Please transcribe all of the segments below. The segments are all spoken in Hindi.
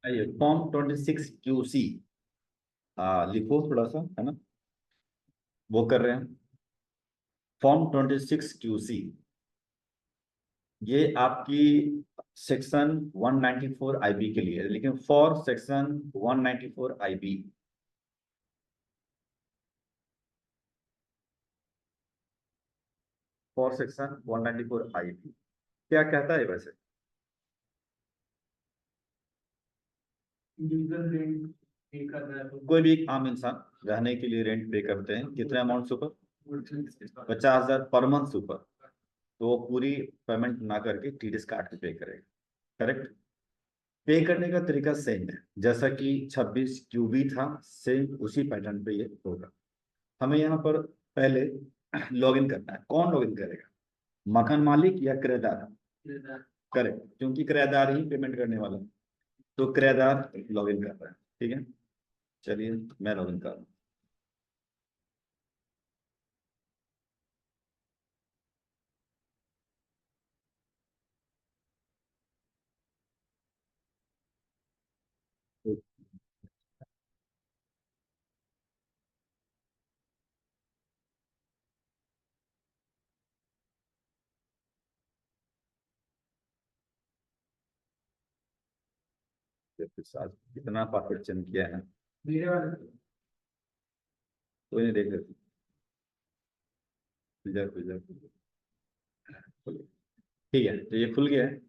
आइए फॉर्म 26 QC लिखो थोड़ा सा, है ना। वो कर रहे हैं फॉर्म 26 QC। ये आपकी सेक्शन 194 IB के लिए है, लेकिन for section 194 IB, for section 194 IB क्या कहता है वैसे? यूजर रेंट पे कर रहा है तो कोई भी एक आम इंसान रहने के लिए रेंट पे करते हैं, कितने अमाउंट से ऊपर? 50,000 पर मंथ से ऊपर, तो वो पूरी पेमेंट ना करके TDS काट के पे करेगा। करेक्ट। पे करने का तरीका सेम है जैसा कि 26 QB था, सेम उसी पैटर्न पे ये होगा। हमें यहाँ पर पहले लॉगिन करना है। कौन लॉगिन करेगा, मकान मालिक या किराएदार? करेक्ट, क्योंकि किराएदार ही पेमेंट करने वाला है, तो किराएदार लॉगिन कर रहा है। ठीक है, चलिए मैं लॉगिन कर रहा हूँ। तो साथ कितना परफेक्शन किया है, मेरे वाले कोई नहीं देख रहे। ठीक है, तो ये खुल गया है।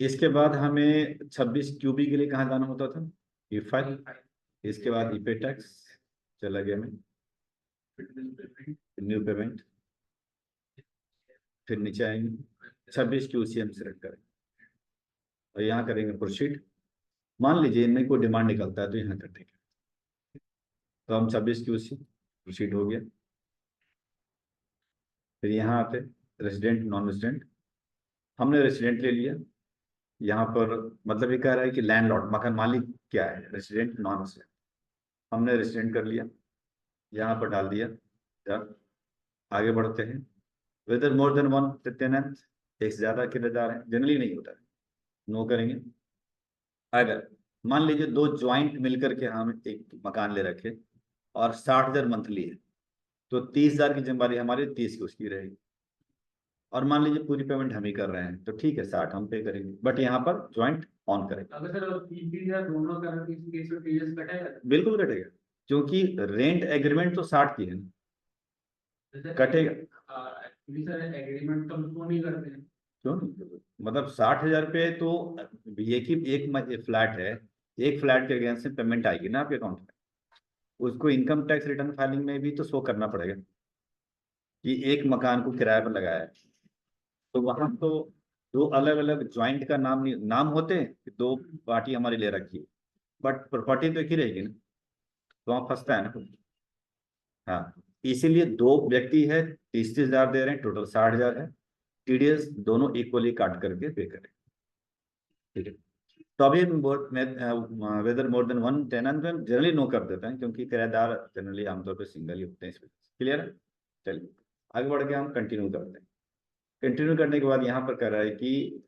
इसके बाद हमें 26 QB के लिए कहाँ जाना होता था? ई फाइल। इसके बाद ई पे टैक्स चला गया मैं, न्यू पेमेंट, फिर नीचे आएंगे 26 QC हम सिलेक्ट करेंगे और यहाँ करेंगे प्रोसीड। मान लीजिए इनमें कोई डिमांड निकलता है तो यहाँ कर देंगे। तो हम 26 QC प्रोसीड हो गया। फिर यहाँ आते रेजिडेंट नॉन रेजिडेंट, हमने रेजिडेंट ले लिया। यहाँ पर मतलब ये कह रहा है कि लैंडलॉर्ड मकान मालिक क्या है, रेजिडेंट नॉन रेजिडेंट, हमने रेजिडेंट कर लिया, यहाँ पर डाल दिया। डन। आगे बढ़ते हैं। Whether more than one tenant, एक से ज्यादा किराएदार है, जनरली नहीं होता है, नो करेंगे। अगर मान लीजिए दो ज्वाइंट मिलकर के हम एक मकान ले रखे और 60,000 मंथली है, तो 30,000 की जिम्मेदारी हमारी, 30 की उसकी रहेगी। और मान लीजिए पूरी पेमेंट हम ही कर रहे हैं, तो ठीक है 60 हम पे करेंगे, बट यहाँ पर ज्वाइंट ऑन करेंगे। अगर सर 30,000 दोनों का केस में TDS कटेगा? बिल्कुल कटेगा, क्योंकि रेंट एग्रीमेंट तो 60 की है ना, कटेगा। एक्चुअली सर एग्रीमेंट तो हम क्यों नहीं करते हैं? क्यों नहीं? मतलब 60,000 पे तो एक फ्लैट है, एक फ्लैट के अगेंस्ट में पेमेंट आएगी ना आपके अकाउंट में, उसको इनकम टैक्स रिटर्न फाइलिंग में भी तो शो करना पड़ेगा कि एक मकान को किराए पर लगाया है। तो वहां तो दो अलग अलग ज्वाइंट का नाम नहीं, नाम होते हैं कि दो पार्टी हमारी ले रखी है, बट प्रॉपर्टी तो एक ही रहेगी ना, तो वहां फंसता है ना। हाँ, इसीलिए दो व्यक्ति है, 30,000 दे रहे हैं, टोटल 60,000 है। TDS दोनों इक्वली काट करके पे करें। ठीक है, तो अभी whether more than one tenant में जनरली नो कर देते हैं, क्योंकि किराएदार जनरली आमतौर पर सिंगल ही होते हैं इसमें। क्लियर है? चलिए आगे बढ़ के हम कंटिन्यू करते हैं। कंटिन्यू करने के बाद यहाँ पर कह रहा है कि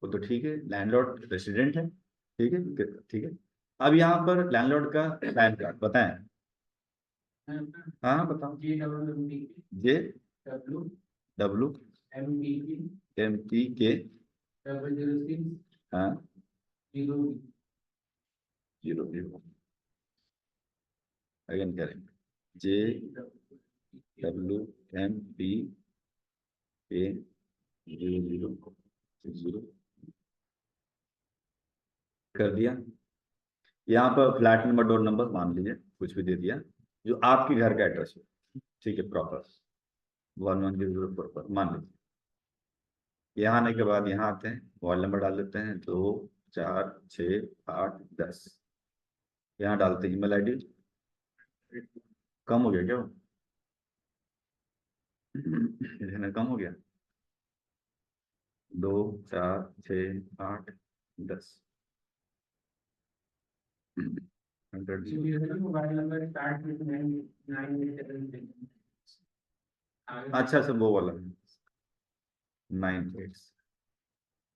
वो तो ठीक है, लैंडलॉर्ड रेसिडेंट है, ठीक है ठीक है। अब यहाँ पर लैंडलॉर्ड का पैन कार्ड बताएं। हाँ हाँ बताओ। जे डब्ल्यू डब्ल्यू MPK 0006 हाँ 00 अगेन करेंगे JWMPK 00 कर दिया। यहाँ पर फ्लैट नंबर डोर नंबर मान लीजिए कुछ भी दे दिया जो आपके घर का एड्रेस हो। ठीक है, प्रॉपर 1104 पर मान लीजिए। यहाँ आने के बाद यहाँ आते हैं, मोबाइल नंबर डाल देते हैं 2 4 6 8 10। यहाँ डालते हैं email ID। कम हो गया क्या वो? है कम हो गया, 2 4 6 8 10। मोबाइल नंबर स्टार्ट विद 9 अच्छा अच्छा वो वाला 9 8।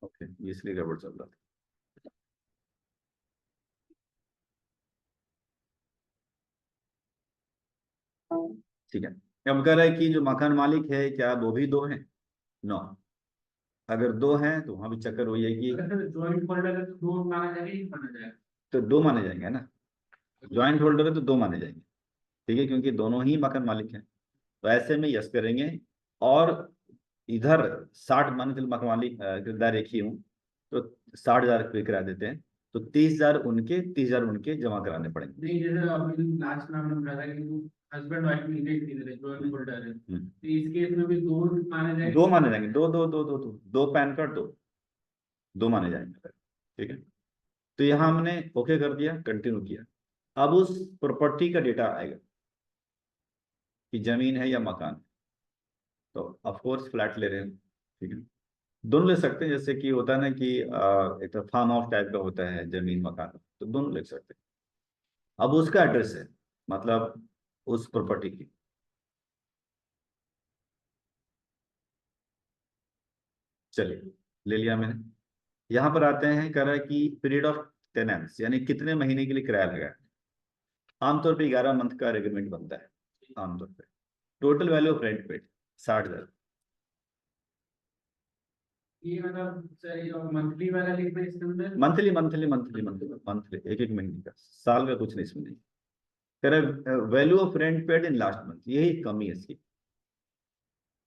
ओके, इसलिए गड़बड़ चल रहा था। ठीक है। अब कह रहा है कि जो मकान मालिक है क्या वो भी दो हैं? नो। अगर दो हैं तो वहां भी चक्कर वही है कि अगर जॉइंट होल्डर है तो दो माना जाएगा, एक माना जाएगा। तो दो माने जाएंगे ना। ज्वाइंट होल्डर है तो दो माने जाएंगे, ठीक है, क्योंकि दोनों ही मकान मालिक हैं। तो ऐसे में यस करेंगे। और इधर 60 मान के चलो मकान मालिक किरदार एक ही हूँ, तो 60,000 पे करा देते हैं। तो 30,000 उनके, 30,000 उनके जमा कराने पड़ेंगे। नहीं, जैसे अभी लास्ट में हमने बताया था कि हस्बैंड वाइफ में एक इधर है, जॉइंट होल्डर है, तो इस केस में भी दो माने जाएंगे। दो माने जाएंगे, दो दो दो दो दो दो पैन कार्ड, दो दो माने जाएंगे, ठीक है। तो यहाँ हमने ओके कर दिया, कंटिन्यू किया। अब उस प्रॉपर्टी का डेटा आएगा कि जमीन है या मकान। तो ऑफ कोर्स फ्लैट ले रहे हैं, ठीक है। दोनों ले सकते हैं, जैसे कि होता है ना कि एक तो फार्म हाउस टाइप का होता है जमीन मकान, तो दोनों ले सकते हैं। अब उसका एड्रेस है, मतलब उस प्रॉपर्टी की। चलिए, ले लिया मैंने। यहाँ पर आते हैं, कह रहा है कि पीरियड ऑफ टेनेंस, यानी कितने महीने के लिए किराया लगा है। आमतौर पे 11 मंथ का एग्रीमेंट बनता है आमतौर पे। Total value of rent paid 60,000। ये मतलब मंथली वाला लिखना है इसके अंदर। Monthly monthly monthly monthly monthly, एक एक महीने का, साल का कुछ नहीं इसमें नहीं। कह रहा है value of rent paid in last month, यही कमी है इसकी।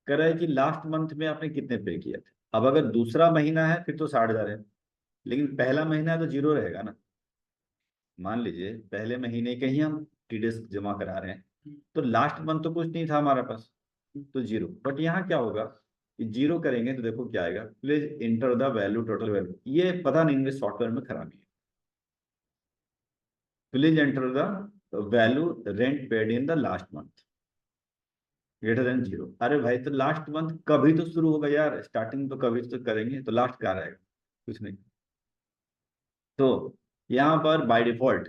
कह रहा है कि लास्ट मंथ में आपने कितने पे किया थे। अब अगर दूसरा महीना है फिर तो 60,000 है, लेकिन पहला महीना है तो जीरो रहेगा ना। मान लीजिए पहले महीने के ही हम टीडीएस जमा करा रहे हैं, तो लास्ट मंथ तो कुछ नहीं था हमारे पास, तो जीरो। बट यहाँ क्या होगा कि जीरो करेंगे तो देखो क्या आएगा, please enter the value, total value. ये पता नहीं इंग्लिश सॉफ्टवेयर में खराबी है। Please enter the value rent paid in the last month greater than zero. अरे भाई, तो लास्ट मंथ कभी तो शुरू होगा यार, स्टार्टिंग तो कभी तो करेंगे, तो लास्ट क्या रहेगा? कुछ नहीं। तो यहाँ पर बाय डिफॉल्ट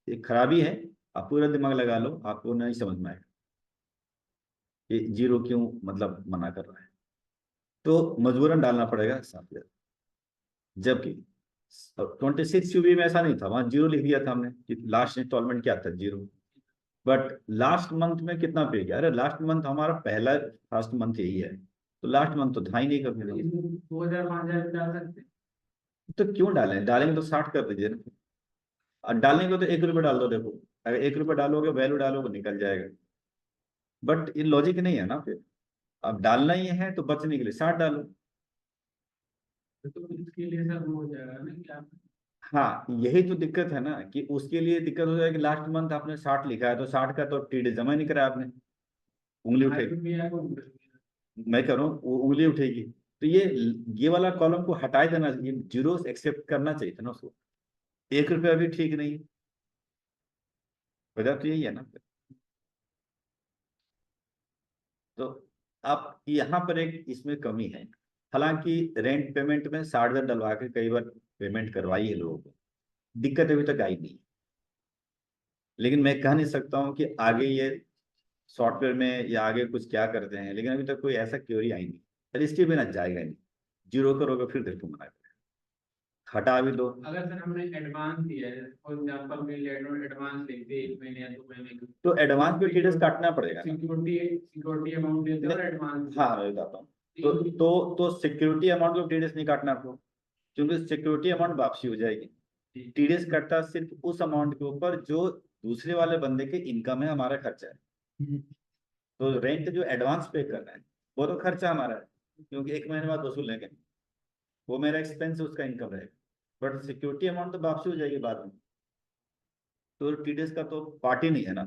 एक खराबी है। आप पूरा दिमाग लगा लो, आपको नहीं समझ में आएगा ये जीरो क्यों मतलब मना कर रहा है। तो मजबूरन डालना पड़ेगा 7,000। जबकि 26 यूबी में ऐसा नहीं था, वहां जीरो लिख दिया था हमने कि लास्ट इंस्टॉलमेंट क्या था, जीरो। बट लास्ट मंथ में कितना पे किया? अरे लास्ट मंथ हमारा पहला फर्स्ट मंथ यही है, तो लास्ट मंथ तो था ही नहीं कभी। 2,000 5,000 डाल सकते हैं। तो क्यों डालें, डालेंगे तो 60 कर दीजिए ना। और डालने को तो 1 रुपये डाल दो, देखो अगर 1 रुपये डालोगे, वैल्यू डालोगे, निकल जाएगा। बट ये लॉजिक नहीं है ना फिर। अब डालना ही है तो बचने के लिए 60 डालो। तो इसके लिए सब हो जाएगा ना कि आप हाँ, यही तो दिक्कत है ना, कि उसके लिए दिक्कत हो जाएगी। लास्ट मंथ आपने 60 लिखा है, तो 60 का तो टीडी जमा ही नहीं करा आपने, उंगली फाइव उठेगी। रुपये आएगा मैं कह रहा हूँ वो उंगली उठेगी। तो ये वाला कॉलम को हटा देना, ये जीरो एक्सेप्ट करना चाहिए था ना उसको। 1 रुपया भी ठीक नहीं है। वजह तो यही है ना। तो आप यहाँ पर एक इसमें कमी है। हालांकि रेंट पेमेंट में 60,000 डलवा के कई बार पेमेंट करवाई है लोगों को, दिक्कत अभी तक आई नहीं। लेकिन मैं कह नहीं सकता हूँ कि आगे ये सॉफ्टवेयर में या आगे कुछ क्या करते हैं, लेकिन अभी तक कोई ऐसा क्वेरी आई नहीं। पर इसके बिना जाएगा नहीं। जीरो करोगे फिर देखो मना करेगा। हटा भी दो। अगर सर हमने एडवांस दिया है, फॉर एग्जांपल में एडवांस लेते हैं 1 महीने या 2 महीने का, तो एडवांस पे टीडीएस काटना पड़ेगा ना। सिक्योरिटी सिक्योरिटी अमाउंट देते हैं और नहीं, एडवांस। हाँ मैं बताता हूँ। तो सिक्योरिटी अमाउंट को टीडीएस नहीं काटना आपको, क्योंकि सिक्योरिटी अमाउंट वापसी हो जाएगी। टीडीएस कटता सिर्फ उस अमाउंट के ऊपर जो दूसरे वाले बंदे के इनकम है, हमारा खर्चा है। तो रेंट जो एडवांस पे कर रहे हैं वो तो खर्चा हमारा है, क्योंकि 1 महीने बाद वसूल लेंगे, वो मेरा एक्सपेंस है, उसका इनकम रहेगा। बट सिक्योरिटी अमाउंट तो वापसी हो जाएगी बाद में। तो टीडीएस का तो पार्ट ही नहीं है ना।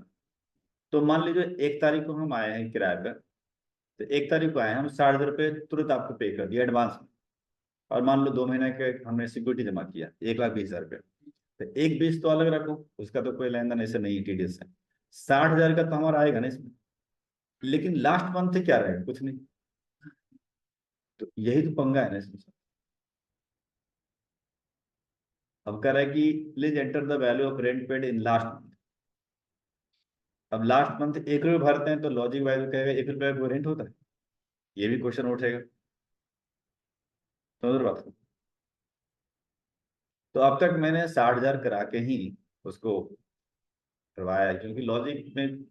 तो मान लीजिए 1 तारीख को हम आए हैं किराए पर, तो 1 तारीख को आए हम 60,000 रुपये तुरंत आपको पे कर दिया एडवांस में। और मान लो 2 महीने के हमने सिक्योरिटी जमा किया 1,20,000 रुपये। तो 1,20,000 तो अलग रखो, उसका तो कोई लेन देन ऐसे नहीं, टीडीएस है। 60,000 का तो हमारा आएगा ना इसमें। लेकिन लास्ट मंथ क्या रहेगा, कुछ नहीं। तो यही तो पंगा है ना इसमें। अब कह रहा है कि please enter the value of rent paid in last month. अब लास्ट मंथ 1 रुपये भरते हैं तो लॉजिक वाइज कहेगा 1 रुपये को रेंट होता है। ये भी क्वेश्चन उठेगा। समझ रहे हो बात? तो अब तक मैंने 60,000 करा के ही उसको करवाया है, क्योंकि लॉजिक में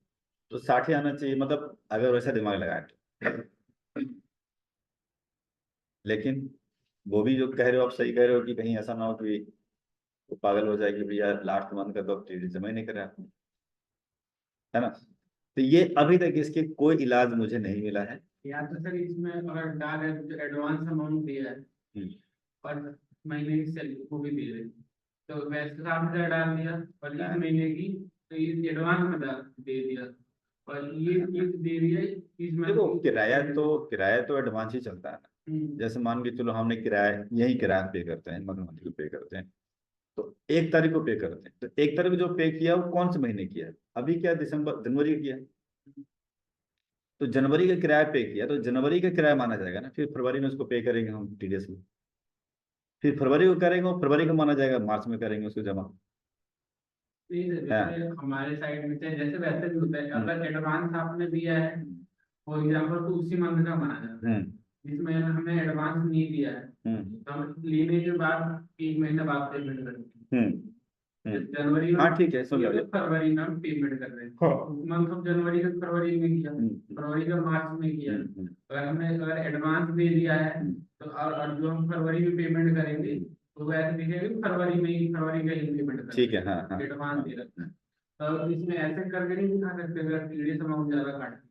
तो 60 ही आना चाहिए, मतलब अगर वैसा दिमाग लगाए तो। लेकिन वो भी जो कह रहे हो आप सही कह रहे हो कि कहीं ऐसा ना हो कि वो पागल हो जाए कि भैया लास्ट मंथ का तो अब TDS जमा ही नहीं करा आपने, है ना। तो ये अभी तक इसके कोई इलाज मुझे नहीं मिला है। या तो सर इसमें अगर डाल है जो एडवांस अमाउंट दिया है हम्म, और महीने की सैलरी वो भी दे रहे हैं, तो वैसे 60,000 डाल दिया और इस महीने की तो इस एडवांस में डाल दे दिया और ये दे दिया इस देखो मंथ किराया तो एडवांस ही चलता है ना। की। जैसे मान के चलो हमने किराया यही किराया पे करते हैं, मगरमच्छ को पे करते हैं, तो 1 तारीख को पे करते हैं, तो 1 तारीख को जो पे किया वो कौन से महीने किया है? अभी क्या, दिसंबर जनवरी का किया है। तो जनवरी का किराया पे किया तो जनवरी का किराया माना जाएगा ना, फिर फरवरी में उसको पे करेंगे हम TDS में, फिर फरवरी को करेंगे वो फरवरी को माना जाएगा, मार्च में करेंगे उसको जमा। नहीं सर, है। जैसे हमारे साइड में जैसे वैसे भी होता है, अगर एडवांस आपने दिया है हम्म, फॉर एग्जाम्पल तो उसी मंथ का माना जाता है। हम्म, जिसमें हमने एडवांस नहीं दिया है हम्म, तो हम लेने के बाद 1 महीने बाद पेमेंट करते हैं। हम्म, जनवरी में हाँ ठीक है, समझ किया गया। तो फरवरी में हम पेमेंट कर रहे हैं। हाँ। मंथ ऑफ जनवरी का फरवरी में किया, फरवरी का मार्च में किया। अगर एडवांस दे दिया है तो और जो हम फरवरी में पेमेंट करेंगे तो वो ऐसे दिखेगा कि फरवरी का ही पेमेंट कर ठीक रहे है, हाँ हाँ हैं, एडवांस दे रखा है। हाँ। तो इसमें ऐसे करके नहीं दिखा सकते अगर TDS अमाउंट ज्यादा काट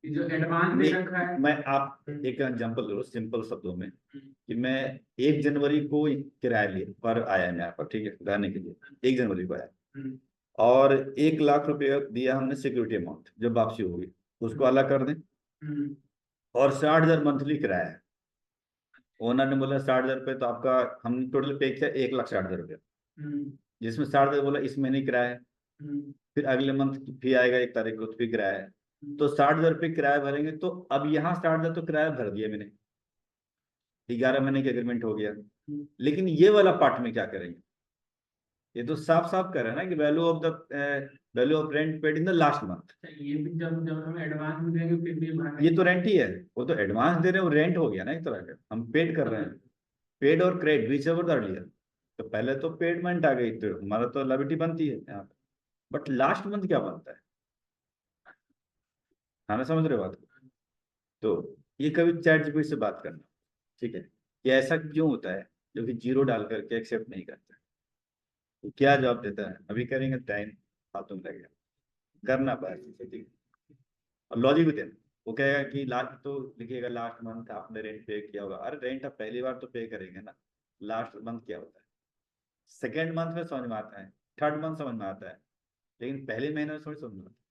जो एडवांस दे रखा नहीं, है। मैं आप एक एग्जांपल दो सिंपल शब्दों में, कि मैं 1 जनवरी को किराया लिए पर आया है मेरे पर, ठीक है, रहने के लिए 1 जनवरी को आया, हम्म, और 1 लाख रुपए दिया हमने सिक्योरिटी अमाउंट, जब वापसी होगी उसको अलग कर दें, हम्म, और 60,000 मंथली किराया है। ओनर ने बोला 60,000 रुपये तो आपका, हमने टोटल पे किया 1,60,000 रुपये, हम्म, जिसमें 60,000 बोला इस महीने किराया है, हम्म, फिर अगले मंथ फी आएगा 1 तारीख को तो फिर किराया है, तो 60,000 रुपये किराया भरेंगे, तो अब यहाँ 60,000 तो किराया भर दिया मैंने, 11 महीने की एग्रीमेंट हो गया। हम्म। लेकिन ये वाला पार्ट में क्या करेंगे? ये तो साफ साफ कर रहा है ना कि value of rent paid in the last month. ये भी जब जब हम एडवांस में देंगे फिर भी भरना ये तो रेंट ही है, वो तो एडवांस दे रहे हैं, वो रेंट हो गया ना एक तरह का, हम पेड कर रहे हैं। पेड और क्रेडिट विच एवर अर्लियर, तो पहले तो पेडमेंट आ गई तो हमारा तो लायबिलिटी बनती है यहाँ पे, बट लास्ट मंथ क्या बनता है? हाँ ना, समझ रहे हो बात को? तो ये कभी ChatGPT से बात करना, ठीक है, कि ऐसा क्यों होता है जो कि जीरो डाल करके एक्सेप्ट नहीं करता है, तो क्या जवाब देता है? अभी करेंगे, टाइम फालतू में लगेगा, करना बस, ठीक है। और लॉजिक भी देना, वो कहेगा कि लास्ट तो लिखिएगा लास्ट मंथ आपने रेंट पे किया होगा, अरे रेंट आप पहली बार तो पे करेंगे ना, लास्ट मंथ क्या होता है? सेकेंड मंथ में समझ में आता है, थर्ड मंथ समझ में आता है, लेकिन पहले महीने में थोड़ी समझ में आता है।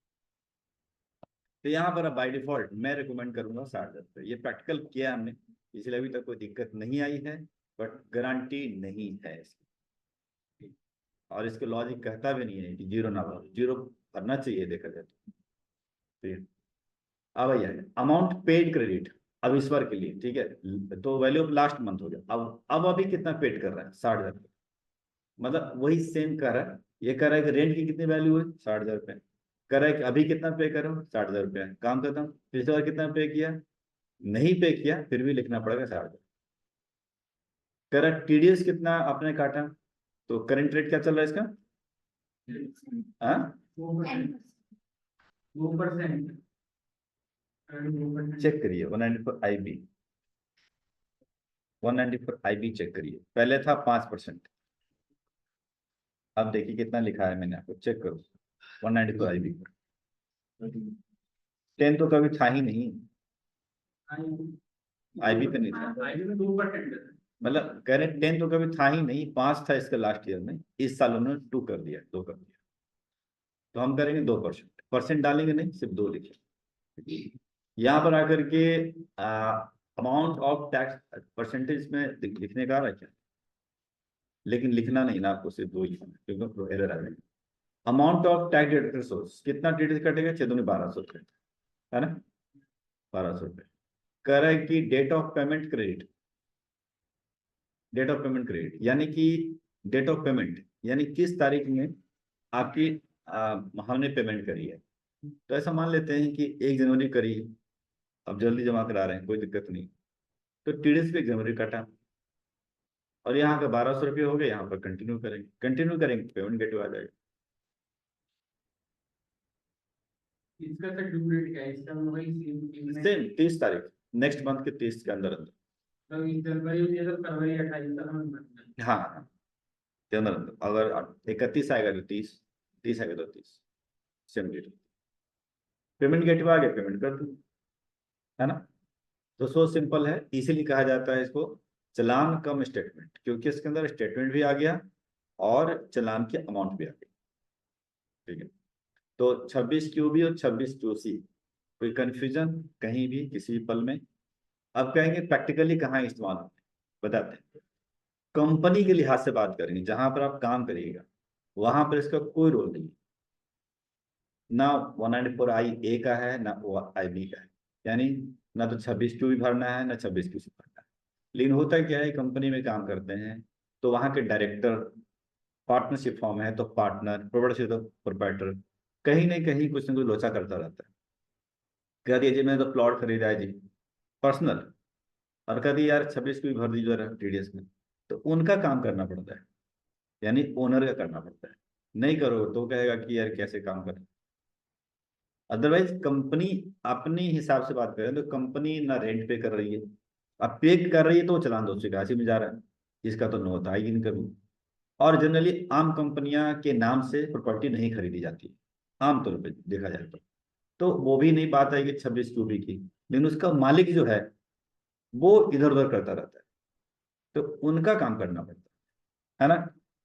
तो यहाँ पर बाय डिफॉल्ट मैं रिकमेंड करूंगा 60,000 रुपये, ये प्रैक्टिकल किया है हमने, इसलिए अभी तक कोई दिक्कत नहीं आई है, बट गारंटी नहीं है इसकी, और इसके लॉजिक कहता भी नहीं है कि जीरो ना भरो, जीरो भरना चाहिए देखा जाए तो। ठीक। अब भैया अमाउंट पेड क्रेडिट, अब इस बार के लिए ठीक है, तो वैल्यू ऑफ लास्ट मंथ हो गया, अब अभी कितना पेड कर रहा है? 60,000, मतलब वही सेम कर रहा है। ये कर रहा है कि रेंट की कितनी वैल्यू है? 60,000 रुपये। कर रहा है कि अभी कितना पे करो? 60,000 रुपये, काम खत्म। पिछले बार कितना पे किया? नहीं पे किया, फिर भी लिखना पड़ेगा 60,000। कर रहा है TDS कितना आपने काटा, तो करंट रेट क्या चल रहा है इसका? हाँ, 2%, 2%, 2%। चेक करिए 194 IB, 194 IB चेक करिए, पहले था 5%, अब देखिए कितना लिखा है मैंने, आपको चेक करो 194 IB। 10 तो कभी था ही नहीं, IB पे नहीं था, आईडी में 2% है। मतलब कह रहे 10 तो कभी था ही नहीं, 5 था इसका लास्ट ईयर में, इस साल उन्होंने 2 कर दिया, 2 कर दिया, तो हम करेंगे 2%, परसेंट डालेंगे नहीं, सिर्फ 2 लिखिए। यहाँ पर आकर के अमाउंट ऑफ टैक्स परसेंटेज में लिखने का आ रहा है क्या? लेकिन लिखना नहीं ना, आपको सिर्फ 2 लिखना है, क्योंकि एरर आ जाएगा। Amount of tax deducted source, कितना TDS कटेगा? 6×2 1200 है ना, 1,200 रुपये। कह रहा है कि date of payment credit, date of payment credit यानी कि डेट ऑफ पेमेंट यानी किस तारीख में आपकी हमने पेमेंट करी है। तो ऐसा मान लेते हैं कि 1 जनवरी करी, अब जल्दी जमा करा रहे हैं, कोई दिक्कत नहीं, तो TDS पे 1 जनवरी काटा, और यहाँ का 1,200 रुपये हो गए, यहाँ पर कंटिन्यू करेंगे, पेमेंट गेट आ जाएगा। इसका तो ड्यू डेट क्या है? इसका वही सेम 30 तारीख, नेक्स्ट मंथ के 30 के अंदर अंदर। तो इस जनवरी में ये तो फरवरी 28 तक हम भरना है। हाँ हाँ, के अंदर अंदर, अगर 31 आएगा तो 30, 30 आएगा तो 30, सेम डेट। पेमेंट गेटवे आ गया, पेमेंट कर दो, है ना। तो सो सिंपल है, इसीलिए कहा जाता है इसको चालान कम स्टेटमेंट, क्योंकि इसके अंदर स्टेटमेंट भी आ गया और चालान की अमाउंट भी आ गई। ठीक है, तो 26 क्यूबी और 26 क्यूसी, कोई कंफ्यूजन कहीं भी किसी पल में। अब कहेंगे प्रैक्टिकली कहाँ इस्तेमाल होते हैं, बताते हैं। कंपनी के लिहाज से बात करेंगे, जहां पर आप काम करिएगा वहां पर इसका कोई रोल नहीं, ना 194 IA का है ना IB का है, यानी ना तो 26 क्यू भी भरना है ना 26 क्यू भरना है। लेकिन होता क्या है, कंपनी में काम करते हैं तो वहां के डायरेक्टर, पार्टनरशिप फॉर्म है तो पार्टनर, प्रोप्राइटरशिप तो प्रोप्राइटर, कहीं ना कहीं कुछ ना कुछ लोचा करता रहता है। कह दिया जी मैंने तो प्लॉट खरीदा है जी, पर्सनल, और कह दिया यार 26 को भी भर दीजिए TDS में, तो उनका काम करना पड़ता है, यानी ओनर का करना पड़ता है। नहीं करो तो कहेगा कि यार कैसे काम कर। अदरवाइज कंपनी अपनी हिसाब से बात करें तो कंपनी ना रेंट पे कर रही है, अब पे कर रही है तो वो चालान 281 में जा रहा है, इसका तो नो होता है ही कभी। और जनरली आम कंपनियां के नाम से प्रॉपर्टी नहीं खरीदी जाती, आमतौर पे देखा जाए तो वो भी नहीं बात है कि 26 क्यूबी की, लेकिन उसका मालिक जो है वो इधर उधर करता रहता है, तो उनका काम करना पड़ता है ना।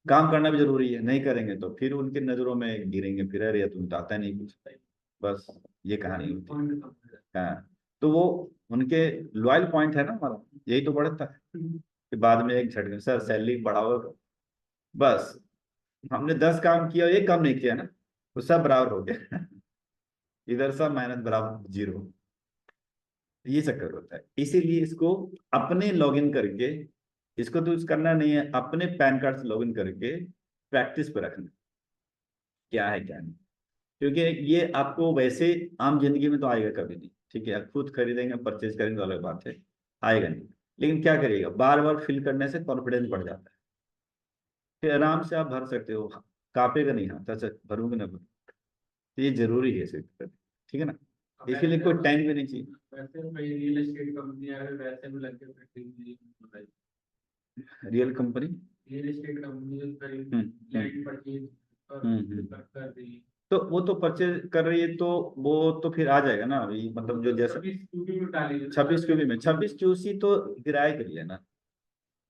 काम करना भी जरूरी है, नहीं करेंगे तो फिर उनकी नजरों में गिरेंगे, फिर अरे तुम तो आता नहीं कुछ, बस ये कहानी होती है। हाँ, तो वो उनके लॉयल पॉइंट है ना हमारा, यही तो बढ़ता है कि बाद में एक झटके सर सैलरी बढ़ाओ, बस हमने 10 काम किया, एक काम नहीं किया ना, तो सब बराबर हो गया इधर सब मेहनत बराबर जीरो, ये चक्कर होता है। इसीलिए इसको अपने लॉगिन करके, इसको तो करना नहीं है, अपने पैन कार्ड से लॉगिन करके प्रैक्टिस पे रखना क्या है क्या नहीं। क्योंकि ये आपको वैसे आम जिंदगी में तो आएगा कभी नहीं, ठीक है, आप खुद खरीदेंगे परचेज करेंगे तो अलग बात है, आएगा नहीं। लेकिन क्या करिएगा, बार बार फिल करने से कॉन्फिडेंस बढ़ जाता है, फिर आराम से आप भर सकते हो, कापेगा नहीं हाथ, अच्छा भरूंगे ना भरूँ, तो ये जरूरी है इसे, ठीक है ना। इसके लिए कोई टाइम भी नहीं चाहिए। वैसे कोई रियल एस्टेट कंपनी अगर वैसे में लग के practice, real company, real estate company जो खरीद हम्म लैंड परचेज और कर रही है, तो वो तो परचेज कर रही है तो वो तो फिर आ जाएगा ना, ये मतलब जो जैसा 26 क्यूबी में डाली 26 क्यूबी में 26 क्यूसी तो किराए के लिए ना,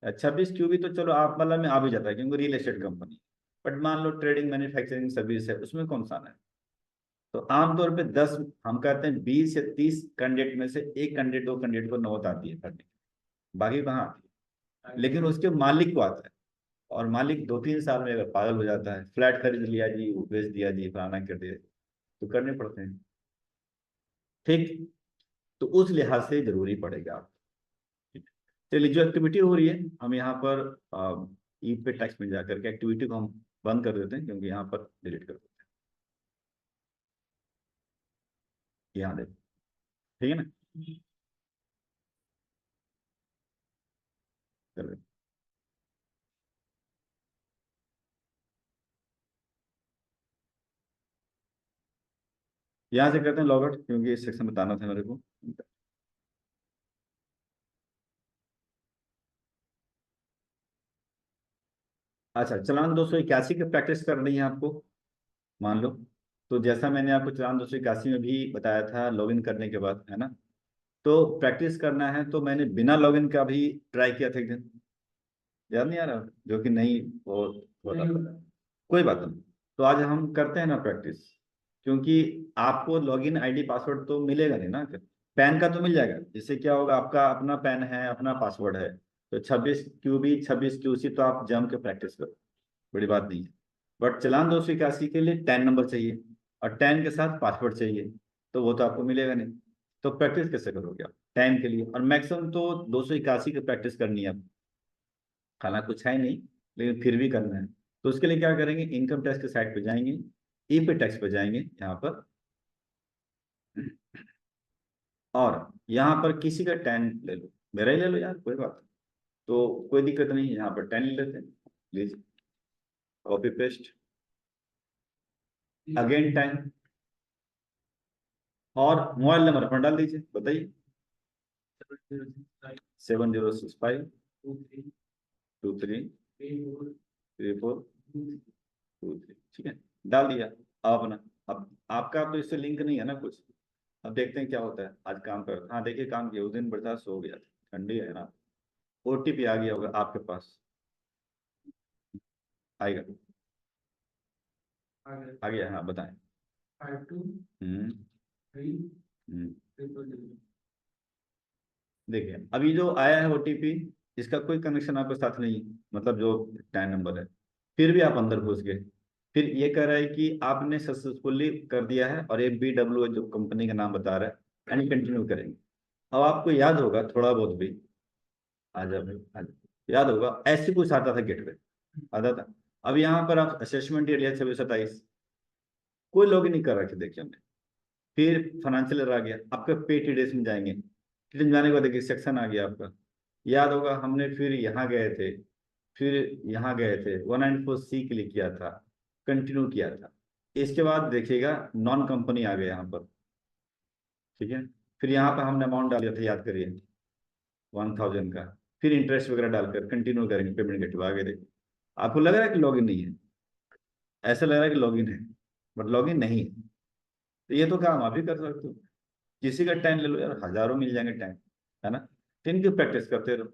26 क्यूबी तो चलो आप मतलब में आ भी जाता है क्योंकि रियल एस्टेट कंपनी। बट मान लो ट्रेडिंग मैन्युफैक्चरिंग सर्विस है, उसमें कौन सा आना है। तो आमतौर पे 10, हम कहते हैं 20 या 30 कैंडिडेट में से एक कैंडिडेट दो कैंडिडेट को नौबत आती है करने, बाकी कहाँ आती है, लेकिन उसके मालिक को आता है। और मालिक 2-3 साल में अगर पागल हो जाता है, फ्लैट खरीद लिया जी, वो बेच दिया जी, फलाना कर दिया, तो करने पड़ते हैं। ठीक, तो उस लिहाज से जरूरी पड़ेगा आप। चलिए, जो एक्टिविटी हो रही है हम यहाँ पर ई पे टैक्स में जाकर के एक्टिविटी को हम बंद कर देते हैं, क्योंकि यहाँ पर डिलीट कर देते हैं, यहाँ देखो, ठीक है ना। चलो, यहाँ से करते हैं लॉग आउट, क्योंकि इस सेक्शन बताना था मेरे को। अच्छा, चालान 281 की प्रैक्टिस करनी है आपको, मान लो। तो जैसा मैंने आपको चालान 281 में भी बताया था लॉगिन करने के बाद, है ना, तो प्रैक्टिस करना है, तो मैंने बिना लॉगिन का भी ट्राई किया था एक दिन, याद नहीं आ रहा, जो कि नहीं वो होता था। कोई बात नहीं, तो आज हम करते हैं ना प्रैक्टिस, क्योंकि आपको लॉगिन आईडी पासवर्ड तो मिलेगा नहीं ना, पैन का तो मिल जाएगा, जिससे क्या होगा, आपका अपना पैन है, अपना पासवर्ड है, तो 26 क्यूबी 26 क्यूसी तो आप जम के प्रैक्टिस करो, बड़ी बात नहीं है। बट चालान 281 के लिए 10 नंबर चाहिए, और 10 के साथ पासवर्ड चाहिए, तो वो तो आपको मिलेगा नहीं। तो प्रैक्टिस कैसे करोगे आप 10 के लिए, और मैक्सिमम तो 281 की प्रैक्टिस करनी है। खाना कुछ है नहीं, लेकिन फिर भी करना है। तो उसके लिए क्या करेंगे, इनकम टैक्स के साइट पे जाएंगे, ई पे टैक्स पे जाएंगे यहाँ पर, और यहाँ पर किसी का 10 ले लो, मेरा ही ले लो यार, कोई बात नहीं। तो कोई दिक्कत नहीं, यहाँ पर 10 ले लेते हैं, लीजिए, कॉपी पेस्ट, अगेन 10, और मोबाइल नंबर अपना डाल दीजिए, बताइए। 7065233424, ठीक है, डाल दिया। अब अपना, अब आपका तो इससे लिंक नहीं है ना कुछ। अब देखते हैं क्या होता है, आज काम कर, हाँ देखिए काम किया, उस दिन बर्दाश्त हो गया, ठंडी है ना। ओटीपी आ गया होगा आपके पास, आएगा, आ गया, हाँ बताएं। 52 हम्म 3 हम्म 000। देखिए अभी जो आया है ओटीपी, इसका कोई कनेक्शन आपके साथ नहीं है, मतलब जो टैन नंबर है, फिर भी आप अंदर घुस गए। फिर ये कह रहा है कि आपने सक्सेसफुली कर दिया है, और ये BW जो कंपनी का नाम बता रहा है, एंड कंटिन्यू करेंगे। अब आपको याद होगा थोड़ा बहुत भी, आ जाओ भाई, आ जाओ। याद होगा ऐसे कुछ आता था गेट पे, आता था। अब यहाँ पर आप असेसमेंट एरिया 2627, कोई लॉग इन नहीं कर रखे, देखिए हमने। फिर फाइनेंशियल आ गया, आपका पे टीडीएस में जाएंगे, टीडीएस जाने के बाद देखिए सेक्शन आ गया आपका। याद होगा हमने फिर यहाँ गए थे, फिर यहाँ गए थे, 194C क्लिक किया था, कंटिन्यू किया था। इसके बाद देखिएगा नॉन कंपनी आ गया यहाँ पर, ठीक है। फिर यहाँ पर हमने अमाउंट डाल दिया था, याद करिए, 1000 का। फिर इंटरेस्ट वगैरह डालकर कंटिन्यू करेंगे, पेमेंट गेटवे आगे देखिए। आपको लग रहा है कि लॉगिन नहीं है, ऐसा लग रहा है कि लॉगिन है, बट लॉगिन नहीं है। तो ये तो काम आप भी कर सकते हो, किसी का टाइम ले लो यार, हजारों मिल जाएंगे टाइम, है ना। तो इनकी प्रैक्टिस करते रहो।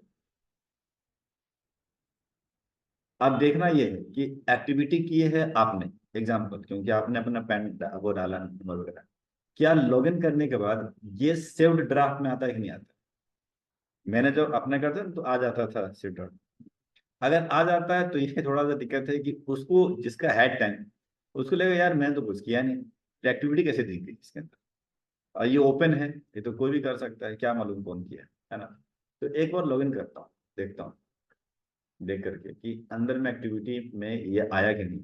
अब देखना ये है कि एक्टिविटी की है आपने, एग्जाम्पल, क्योंकि आपने अपना पैन वो डाला नंबर वगैरह, क्या लॉगिन करने के बाद ये सेव्ड ड्राफ्ट में आता है कि नहीं आता। मैंने जो अपने करता तो आ जाता था सेव्ड ड्राफ्ट। अगर आ जाता है तो ये थोड़ा सा दिक्कत है कि उसको, जिसका है टाइम, उसको लगेगा यार मैंने तो कुछ किया नहीं, तो एक्टिविटी कैसे दी गई इसके अंदर। और ये ओपन है, ये तो कोई भी कर सकता है, क्या मालूम कौन किया है ना। तो एक बार लॉगिन करता हूँ, देखता हूँ, देख करके कि अंदर में एक्टिविटी में ये आया कि नहीं।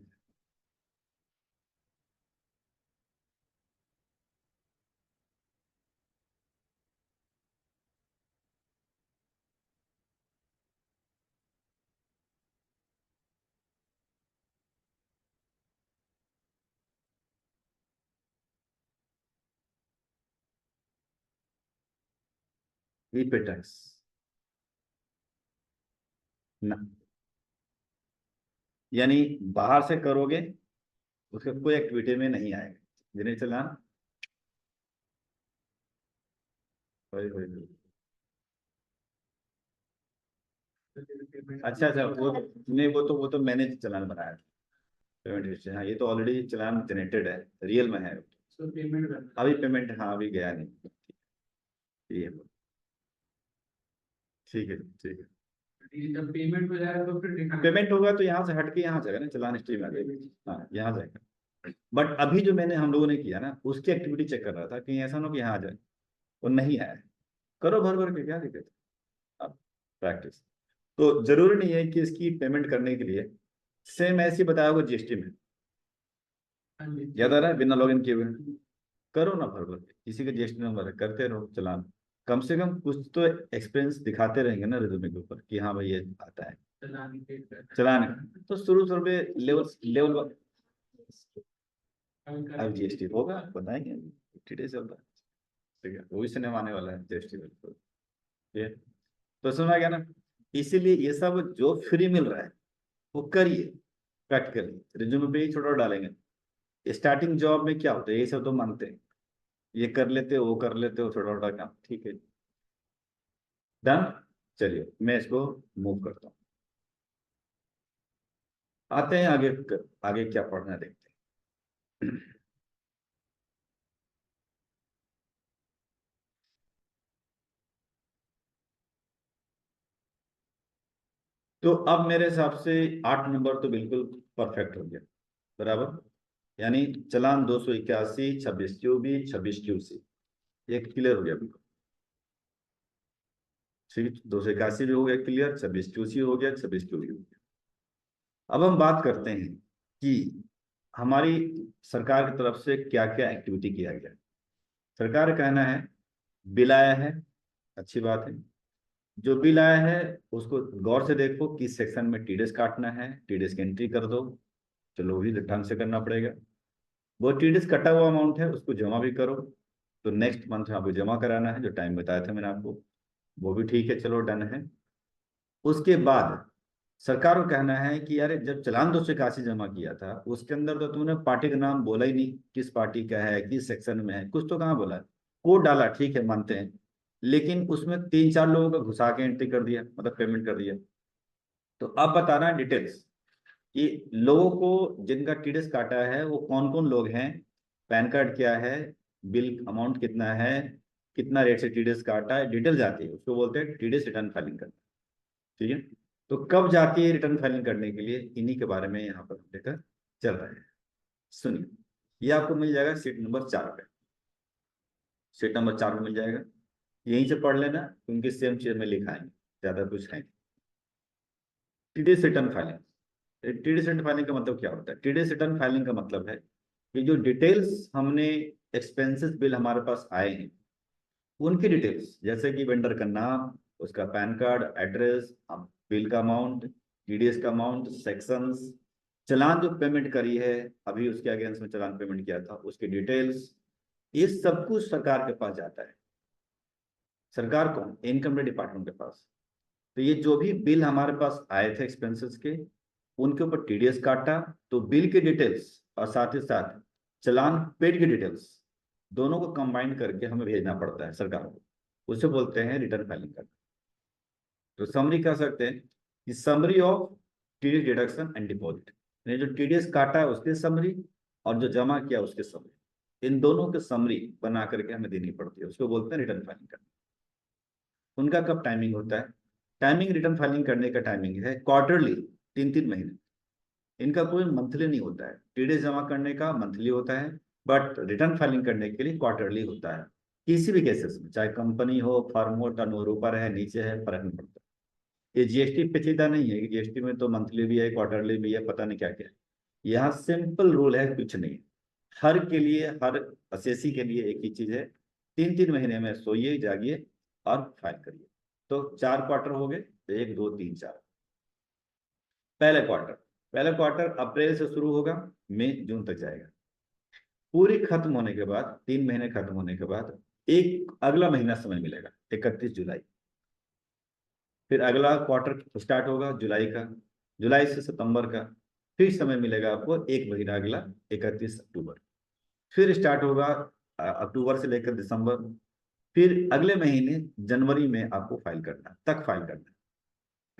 ई पे टैक्स ना, यानी बाहर से करोगे उसका कोई एक्टिविटी में नहीं आएगा, जिन्हें चलान। वही। अच्छा अच्छा, वो नहीं, वो तो मैंने चलान बनाया, पेमेंट हिस्ट्री, हाँ ये तो ऑलरेडी चलान जनरेटेड है, रियल में है। पेमेंट अभी पेमेंट, हाँ अभी गया नहीं, ये ठीक है, ठीक है। जब पेमेंट हो जाएगा तो फिर दिखाना। पेमेंट होगा तो यहाँ से हट के यहाँ जाएगा ना, चलान हिस्ट्री में आ जाएगा, हाँ यहाँ जाएगा। बट अभी जो मैंने, हम लोगों ने किया ना, उसकी एक्टिविटी चेक कर रहा था, कहीं ऐसा ना हो कि यहाँ आ जाए, वो नहीं आया। करो भर भर के, क्या दिक्कत है, अब प्रैक्टिस। तो जरूरी नहीं है कि इसकी पेमेंट करने के लिए सेम ऐसे ही बताया होगा जीएसटी में, हाँ जी। याद आ रहा है, बिना लॉगिन किए हुए। करो ना भर भर के, किसी का जीएसटी नंबर है, करते रहो चलान। कम से कम कुछ तो एक्सपीरियंस दिखाते रहेंगे ना रिज्यूमे के ऊपर कि हाँ भाई ये आता है चलान है। तो शुरू शुरू में लेवल लेवल, अब जीएसटी होगा बताएंगे, 50 days चल रहा है, ठीक है, वो भी सिनेमा आने वाला है जीएसटी बिल्कुल, ये तो सुना गया ना। इसीलिए ये सब जो फ्री मिल रहा है वो करिए, प्रैक्टिकली रिज्यूमे पे ही छोटा डालेंगे। स्टार्टिंग जॉब में क्या होता है, ये सब तो मानते हैं, ये कर लेते हो वो कर लेते हो, छोटा छोटा काम, ठीक है, डन। चलिए मैं इसको मूव करता हूँ, आते हैं आगे, आगे क्या पढ़ना है देखते हैं। तो अब मेरे हिसाब से 8 नंबर तो बिल्कुल परफेक्ट हो गया, बराबर। यानी चालान 281, 26 QB, 26 QC, ये क्लियर हो गया बिल्कुल, ठीक, 281 भी हो गया क्लियर, 26 QC हो गया, 26 QB हो गया। अब हम बात करते हैं कि हमारी सरकार की तरफ से क्या क्या एक्टिविटी किया गया। सरकार का कहना है बिल आया है, अच्छी बात है। जो बिल आया है उसको गौर से देखो, किस सेक्शन में टीडीएस काटना है, टीडीएस की एंट्री कर दो, चलो भी ढंग से करना पड़ेगा। वो टीडीएस कटा हुआ अमाउंट है उसको जमा भी करो, तो नेक्स्ट मंथ में आपको जमा कराना है, जो टाइम बताया था मैंने आपको, वो भी ठीक है, चलो डन है। उसके बाद सरकार को कहना है कि यार जब चालान 281 जमा किया था उसके अंदर तो तूने पार्टी का नाम बोला ही नहीं, किस पार्टी का है, किस सेक्शन में है, कुछ तो कहाँ बोला है। कोड डाला, ठीक है मानते हैं, लेकिन उसमें 3-4 लोगों का घुसा के एंट्री कर दिया, मतलब पेमेंट कर दिया। तो अब बताना है डिटेल्स कि लोगों को जिनका टीडीएस काटा है वो कौन कौन लोग हैं, पैन कार्ड क्या है, बिल अमाउंट कितना है, कितना रेट से टीडीएस काटा है, डिटेल जाती है, उसको बोलते हैं टीडीएस रिटर्न फाइलिंग करना। ठीक है, तो कब जाती है रिटर्न फाइलिंग करने के लिए, इन्हीं के बारे में यहाँ पर लेकर चल रहे हैं। सुनिए, ये आपको मिल जाएगा सीट नंबर 4 पे, सीट नंबर 4 में मिल जाएगा, यहीं से पढ़ लेना क्योंकि सेम चीज में लिखा है, ज्यादा कुछ है। TDS return filing, TDS return filing का मतलब क्या होता है? टीडीएस रिटर्न फाइलिंग का मतलब है कि जो डिटेल्स हमने, एक्सपेंसेस बिल हमारे पास आए हैं उनकी डिटेल्स, जैसे कि वेंडर का नाम, उसका पैन कार्ड, एड्रेस, बिल का अमाउंट, टीडीएस का अमाउंट, सेक्शंस, चालान जो पेमेंट करी है अभी उसके अगेंस्ट में चालान पेमेंट किया था उसकी डिटेल्स, ये सब कुछ सरकार के पास जाता है। सरकार कौन? इनकम टैक्स डिपार्टमेंट के पास। तो ये जो भी बिल हमारे पास आए थे एक्सपेंसेस के, उनके ऊपर टीडीएस काटा, तो बिल की डिटेल्स और साथ ही साथ चालान पेड की डिटेल्स दोनों को कंबाइन करके हमें भेजना पड़ता है सरकार को, उसे बोलते हैं रिटर्न फाइलिंग करना। तो समरी कह सकते हैं कि summary of TDS deduction and deposit, जो टीडीएस काटा है उसकी समरी और जो जमा किया उसकी समरी, इन दोनों की समरी बना करके हमें देनी पड़ती है, उसको बोलते हैं रिटर्न फाइलिंग करना। उनका कब टाइमिंग होता है? टाइमिंग रिटर्न फाइलिंग करने का टाइमिंग है क्वार्टरली, 3-3 महीने। इनका कोई मंथली नहीं होता है, टीडीएस जमा करने का मंथली होता है, बट रिटर्न फाइलिंग करने के लिए क्वार्टरली होता है। किसी भी केसेस में, चाहे कंपनी हो, फर्म हो, टर्नओवर ऊपर है नीचे है, फर्क नहीं पड़ता। ये जीएसटी पेचीदा नहीं है कि जीएसटी में तो मंथली भी है, क्वार्टरली भी है, पता नहीं क्या क्या है। यहाँ सिंपल रूल है, कुछ नहीं। हर के लिए, हर असेसी के लिए एक ही चीज है, 3-3 महीने में सोइए जागिए और फाइल करिए। तो 4 क्वार्टर हो गए, 1, 2, 3, 4। पहले क्वार्टर, पहला क्वार्टर अप्रैल से शुरू होगा, मई जून तक जाएगा। पूरी खत्म होने के बाद, 3 महीने खत्म होने के बाद एक अगला महीना समय मिलेगा, 31 जुलाई। फिर अगला क्वार्टर स्टार्ट होगा जुलाई का, जुलाई से सितंबर का। फिर समय मिलेगा आपको एक महीना अगला, 31 अक्टूबर। फिर स्टार्ट होगा अक्टूबर से लेकर दिसंबर। फिर अगले महीने जनवरी में आपको फाइल करना, तक फाइल करना।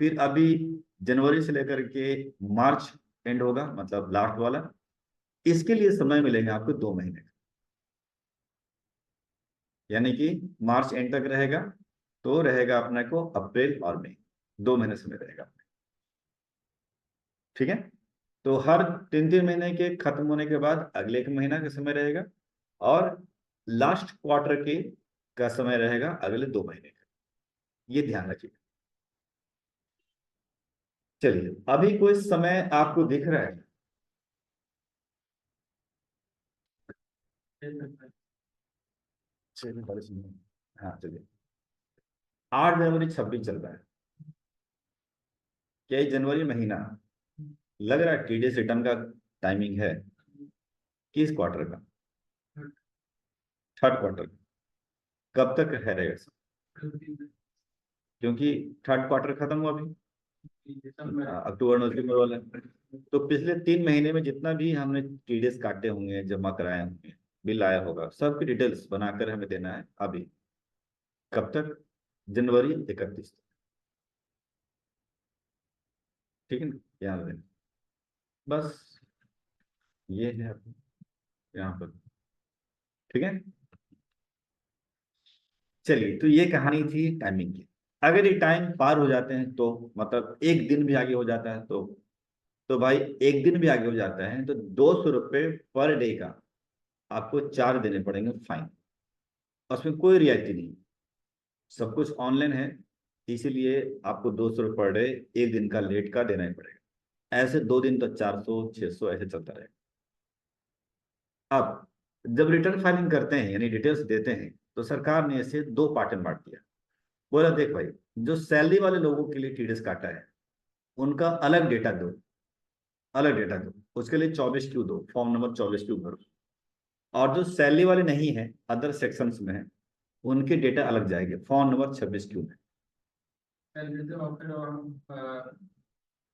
फिर अभी जनवरी से लेकर के मार्च एंड होगा, मतलब लास्ट वाला, इसके लिए समय मिलेगा आपको 2 महीने का। यानी कि मार्च एंड तक रहेगा, तो रहेगा अपने को अप्रैल और मई, 2 महीने समय रहेगा। ठीक है, तो हर 3-3 महीने के खत्म होने के बाद अगले एक महीना का समय रहेगा, और लास्ट क्वार्टर के का समय रहेगा अगले 2 महीने का। ये ध्यान रखिए। चलिए, अभी कोई समय आपको दिख रहा है? हाँ चलिए, 8 जनवरी 26 चल रहा है। क्या ये जनवरी महीना लग रहा है टीडीएस रिटर्न का टाइमिंग है? किस क्वार्टर का? Third quarter. कब तक है रहेगा? क्योंकि थर्ड क्वार्टर खत्म हुआ अभी, अक्टूबर नवंबर वाला। तो पिछले 3 महीने में जितना भी हमने टीडीएस काटे होंगे, जमा कराए होंगे, बिल आया होगा, सबकी डिटेल्स बनाकर हमें देना है अभी। कब तक? जनवरी 31 तक। ठीक है ना, ध्यान देना बस, ये है यहाँ पर। ठीक है, चलिए, तो ये कहानी थी टाइमिंग की। अगर ये टाइम पार हो जाते हैं तो, मतलब एक दिन भी आगे हो जाता है तो भाई, एक दिन भी आगे हो जाता है तो 200 रुपये पर डे का आपको चार्ज देने पड़ेंगे फाइन। उसमें कोई रियायती नहीं, सब कुछ ऑनलाइन है, इसीलिए आपको 200 रुपये पर डे, एक दिन का लेट का देना ही पड़ेगा। ऐसे 2 दिन तो 400-600 ऐसे चलता रहेगा। अब जब रिटर्न फाइलिंग करते हैं यानी डिटेल्स देते हैं, तो सरकार ने इसे 2 पार्ट में बांट दिया। बोला देख भाई, जो सैलरी वाले लोगों के लिए टीडीएस काटा है उनका अलग डेटा दो, अलग डेटा दो, उसके लिए 24Q दो, फॉर्म नंबर 24Q भरो। और जो सैलरी वाले नहीं है, अदर सेक्शंस में है, उनके डेटा अलग जाएंगे फॉर्म नंबर 26 क्यू में। जैसे और फिर और हम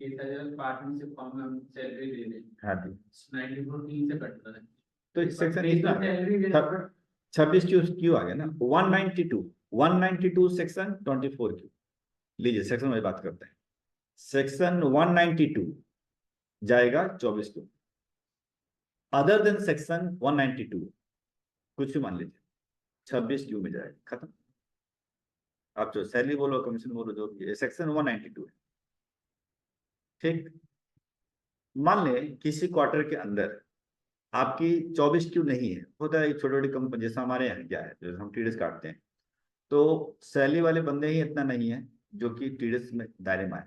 पार्टनरशिप फॉर्म में हम सैलरी दे दें, हाँ जी, 94 3 से कटता है, तो सेक्शन बेसिक कितना सैलरी दे है? 26 क्यू क्यू आ गया ना, 192 सेक्शन 24 क्यू। लीजिए सेक्शन में बात करते हैं। सेक्शन 192 जाएगा 24 क्यू, अदर देन सेक्शन 192 कुछ भी मान लीजिए 26 क्यू में जाएगा, खत्म। आप जो सैलरी बोलो, कमीशन बोलो, जो भी है, सेक्शन 192 है। ठीक, मान लें किसी क्वार्टर के अंदर आपकी 24 क्यू नहीं है, होता है छोटी छोटी कंपनी, जैसे हमारे यहाँ क्या है, जैसे हम टीडीएस काटते हैं, तो सैलरी वाले बंदे ही इतना नहीं है जो कि टीडीएस में दायरे में आए,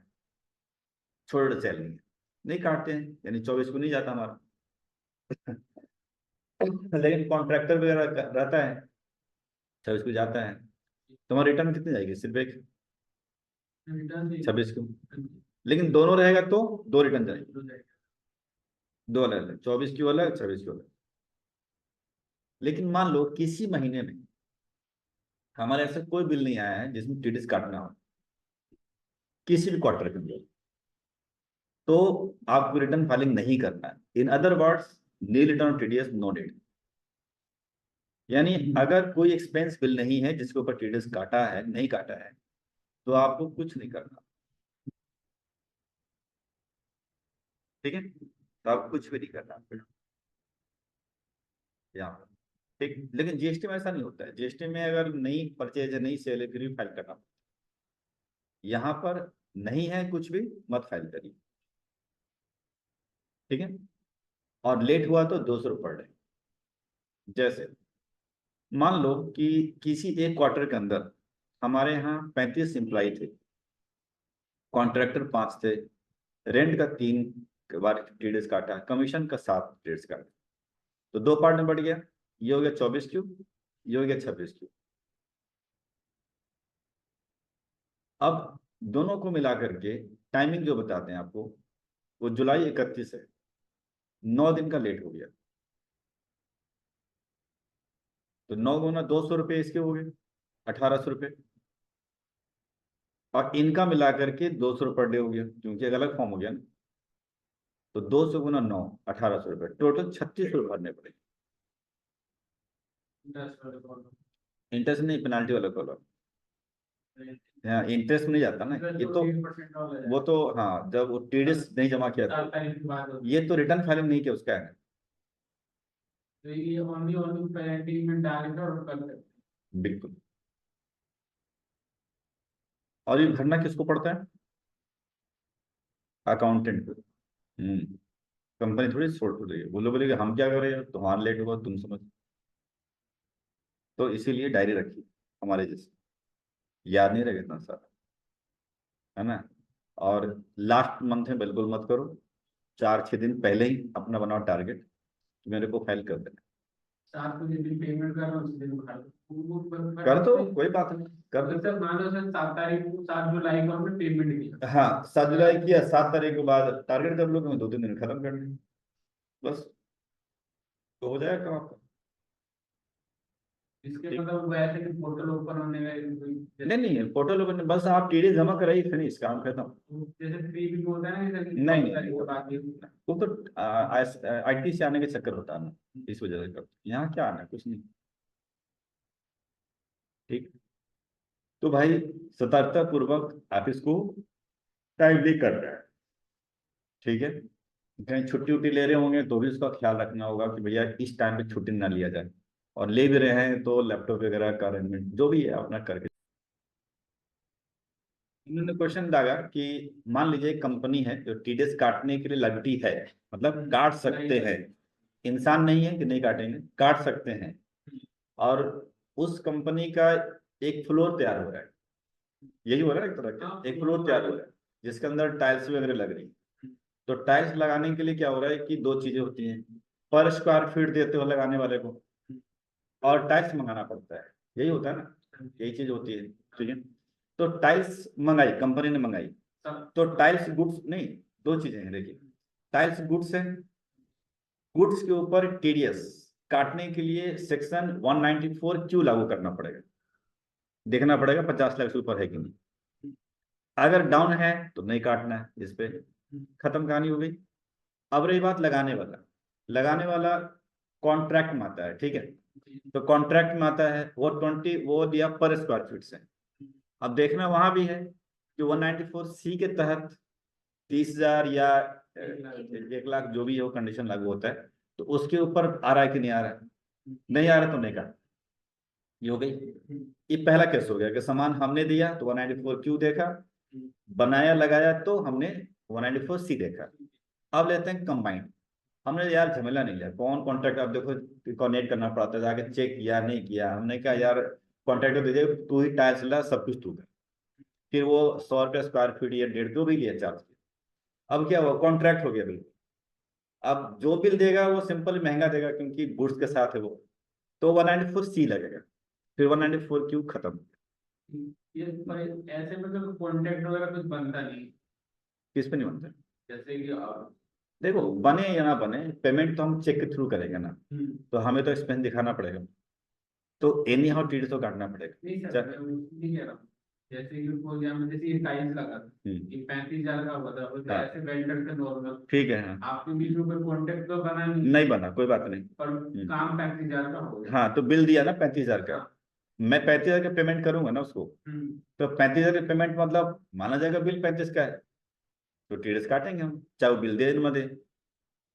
छोटे सैलरी है, नहीं काटते हैं, यानी 24 को नहीं जाता हमारा। लेकिन कॉन्ट्रैक्टर वगैरह रहता है, 26 को जाता है। तुम्हारा रिटर्न कितनी जाएगी? सिर्फ एक रिटर्न 26 को, लेकिन दोनों रहेगा तो दो रिटर्न जाएगी, दो अलग अलग, 24 क्यू अलग, 26 क्यू अलग। लेकिन मान लो किसी महीने में हमारे ऐसा कोई बिल नहीं आया है जिसमें टीडीएस काटना हो, किसी भी क्वार्टर के अंदर, तो आपको रिटर्न फाइलिंग नहीं करना है। In other words, nil return TDS no need. यानी अगर कोई एक्सपेंस बिल नहीं है जिसके ऊपर टीडीएस काटा है, नहीं काटा है, तो आपको कुछ नहीं करना, ठीक है, तो आपको कुछ भी नहीं करना यहाँ पर। ठीक, लेकिन जीएसटी में ऐसा नहीं होता है। जीएसटी में अगर नई परचेज है, नई सेल है, फिर भी फाइल करना। यहाँ पर नहीं है कुछ भी, मत फाइल करिए, ठीक है। और लेट हुआ तो 200 रुपये पर डे। जैसे मान लो कि किसी एक क्वार्टर के अंदर हमारे यहाँ 35 एम्प्लॉय थे, कॉन्ट्रैक्टर 5 थे, रेंट का 3 बार टीडीएस काटा, कमीशन का 7 टीडीएस काटा, तो दो पार्ट में बढ़ गया। ये हो गया 24 क्यू, ये हो गया 26 क्यू। अब दोनों को मिला करके टाइमिंग जो बताते हैं आपको, वो जुलाई 31 है, 9 दिन का लेट हो गया, तो 9 गुना 200 रुपये इसके हो गए, 1800 रुपये। और इनका मिला करके 200 रुपये पर डे हो गया, क्योंकि एक अलग फॉर्म हो गया ना। तो 200 गुना 9, 1800 रुपये, टोटल 3600 भरने पड़ेंगे। इंटरेस्ट नहीं, पेनाल्टी वाला कॉलम। हाँ, इंटरेस्ट नहीं जाता ना ये तो, वो तो हाँ, जब वो टीडीएस नहीं जमा किया था, ये तो रिटर्न फाइलिंग नहीं किया उसका है। तो ये ओनली ओनली पेनल्टी में डालेंगे और कर सकते हैं। बिल्कुल। और ये भरना किसको पड़ता है? अकाउंटेंट को। कंपनी थोड़ी छोड़ छोड़ देगी, बोलो बोलेगी हम क्या करें, तुम्हारा लेट होगा, तुम समझ। तो इसीलिए डायरी रखी हमारे जैसे, याद नहीं रहेगा इतना सारा, है ना। और लास्ट मंथ में बिल्कुल मत करो, 4-6 दिन पहले ही अपना बनाओ टारगेट कि मेरे को फाइल कर देना। 7 को जिस दिन पेमेंट कर रहा हूँ उस दिन कर दो, कोई बात नहीं, कर दो। सर मान लो सर 7 तारीख को 7 जुलाई को हमने पेमेंट किया, हाँ, 7 जुलाई किया, 7 तारीख के बाद टारगेट कर लो, 2-3 दिन खत्म कर लेंगे, बस, तो हो जाएगा काम आपका। इसके मतलब वैसे कि पोर्टल ओपन होने में नहीं, पोर्टल ओपन, बस आप टीडीएस जमा कराइए, फिनिश, काम खत्म। जैसे फ्री भी होता है ना, जैसे नहीं, वो तो आईटी से आने के चक्कर होता है ना, इस वजह से करते। यहाँ क्या आना है, कुछ नहीं। ठीक, तो भाई सतर्कता पूर्वक आप इसको टाइमली कर रहे हैं, ठीक है। कहीं छुट्टी उट्टी ले रहे होंगे तो भी उसका ख्याल रखना होगा कि भैया इस टाइम पे छुट्टी ना लिया जाए, और ले भी रहे हैं तो लैपटॉप वगैरह का अरेंजमेंट जो भी है अपना करके। इन्होंने क्वेश्चन डाला कि मान लीजिए कंपनी है जो टीडीएस काटने के लिए लगती है, मतलब काट सकते हैं, इंसान नहीं है कि नहीं काटेंगे, काट सकते हैं, और उस कंपनी का एक फ्लोर तैयार हो रहा है, यही हो रहा है एक तरह का, एक फ्लोर तैयार हो रहा है जिसके अंदर टाइल्स वगैरह लग रही। तो टाइल्स लगाने के लिए क्या हो रहा है कि दो चीजें होती हैं, पर स्क्वायर फीट देते हो लगाने वाले को, और टाइल्स मंगाना पड़ता है, यही होता है ना, यही चीज होती है, ठीक है। तो टाइल्स मंगाई, कंपनी ने मंगाई, तो टाइल्स गुड्स नहीं, दो चीजें हैं देखिए, टाइल्स गुड्स है, गुड्स के ऊपर टीडीएस काटने के लिए सेक्शन 194 क्यों लागू करना पड़ेगा, देखना पड़ेगा 50 लाख से ऊपर है कि नहीं। अगर डाउन है तो नहीं काटना है, इस पे खत्म कहानी हो गई। अब रही बात लगाने वाला, लगाने वाला कॉन्ट्रैक्ट में आता है, ठीक है। तो कॉन्ट्रैक्ट में आता है वो दिया पर स्क्वायर फीट से। अब देखना वहां भी है कि 194C के तहत 30,000 या 1 लाख जो भी हो कंडीशन लागू होता है, तो उसके ऊपर आ रहा है कि नहीं आ रहा है, नहीं आ रहा तो नहीं काट। ये हो गई। ये पहला केस हो गया कि सामान हमने दिया तो 194 क्यों देखा, बनाया लगाया तो हमने 194C देखा। अब लेते हैं कंबाइंड। हमने यार झमेला नहीं लिया, कौन कॉन्ट्रैक्ट, अब देखो कोऑर्डिनेट करना पड़ता है, जाके चेक किया नहीं किया, हमने कहा यार कॉन्ट्रैक्टर दे दे, तू ही टाइल्स ला, सब कुछ तू कर। फिर वो 100 रुपये स्क्वायर फीट या 150 जो भी लिया चार्ज किया। अब क्या हुआ, कॉन्ट्रैक्ट हो गया बिल। अब जो बिल देगा वो सिंपल महंगा देगा क्योंकि गुड्स के साथ है वो, तो 194C लगेगा। फिर 194 क्यों खत्म। ये पर ऐसे मतलब कॉन्ट्रैक्ट वगैरह कुछ बनता नहीं, किस पे नहीं बनता। जैसे कि आप देखो बने या ना बने, पेमेंट तो हम चेक के थ्रू करेंगे ना, तो हमें तो एक्सपेंस दिखाना पड़ेगा, तो एनी हाउ टीडी तो काटना पड़ेगा। नहीं सर, चल। मैं वो नहीं कह रहा हूँ। जैसे कि बोल दिया, जैसे ये टाइल्स लगा था, ये 35,000 का हुआ था, वो तो हाँ। ऐसे वेल्डर का नॉर्मल, ठीक है। हाँ। आपके बीच में कोई कॉन्ट्रैक्ट तो बना नहीं, नहीं बना, कोई बात नहीं। पर काम 35,000 का हो गया। हाँ तो बिल दिया ना 35,000 का, हाँ। मैं 35,000 का पेमेंट करूंगा ना उसको, हम्म। तो 35,000 का पेमेंट मतलब माना जाएगा बिल 35 का है, तो टीडीएस काटेंगे हम, चाहे वो बिल दे न दे।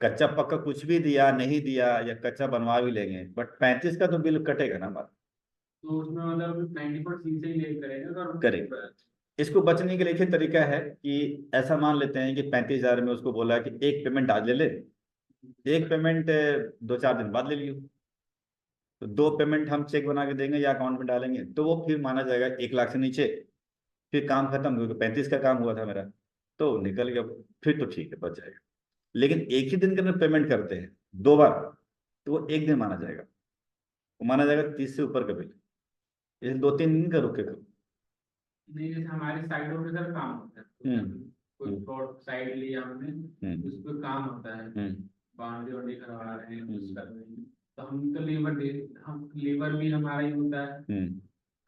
कच्चा पक्का कुछ भी दिया नहीं दिया या कच्चा बनवा भी लेंगे, बट 35 का तो बिल कटेगा ना हमारा। तो उसमें मतलब 90% से ही ले करेंगे और करेक्ट। इसको बचने के लिए एक ही तरीका है कि ऐसा मान लेते हैं कि 35,000 में उसको बोला कि एक पेमेंट आज ले ले, एक पेमेंट 2-4 दिन बाद ले लियो, तो 2 पेमेंट हम चेक बना के देंगे या अकाउंट में डालेंगे, तो वो फिर माना जाएगा 1 लाख से नीचे। फिर काम खत्म, क्योंकि 35 का काम हुआ था मेरा, तो निकल गया। फिर तो ठीक है, बच जाएगा। लेकिन एक ही दिन के अंदर पेमेंट करते हैं 2 बार, तो वो एक दिन माना जाएगा, वो माना जाएगा 30 से ऊपर का बिल। जैसे 2-3 दिन का रुके करो। नहीं, जैसे हमारे साइडों पे सर काम होता है, कोई प्लॉट साइड लिया हमने, उस पर काम होता है, बाउंड्री वाउंड्री करवा रहे हैं, कुछ कर रहे हैं, तो हम तो हम लेबर भी हमारा ही होता है,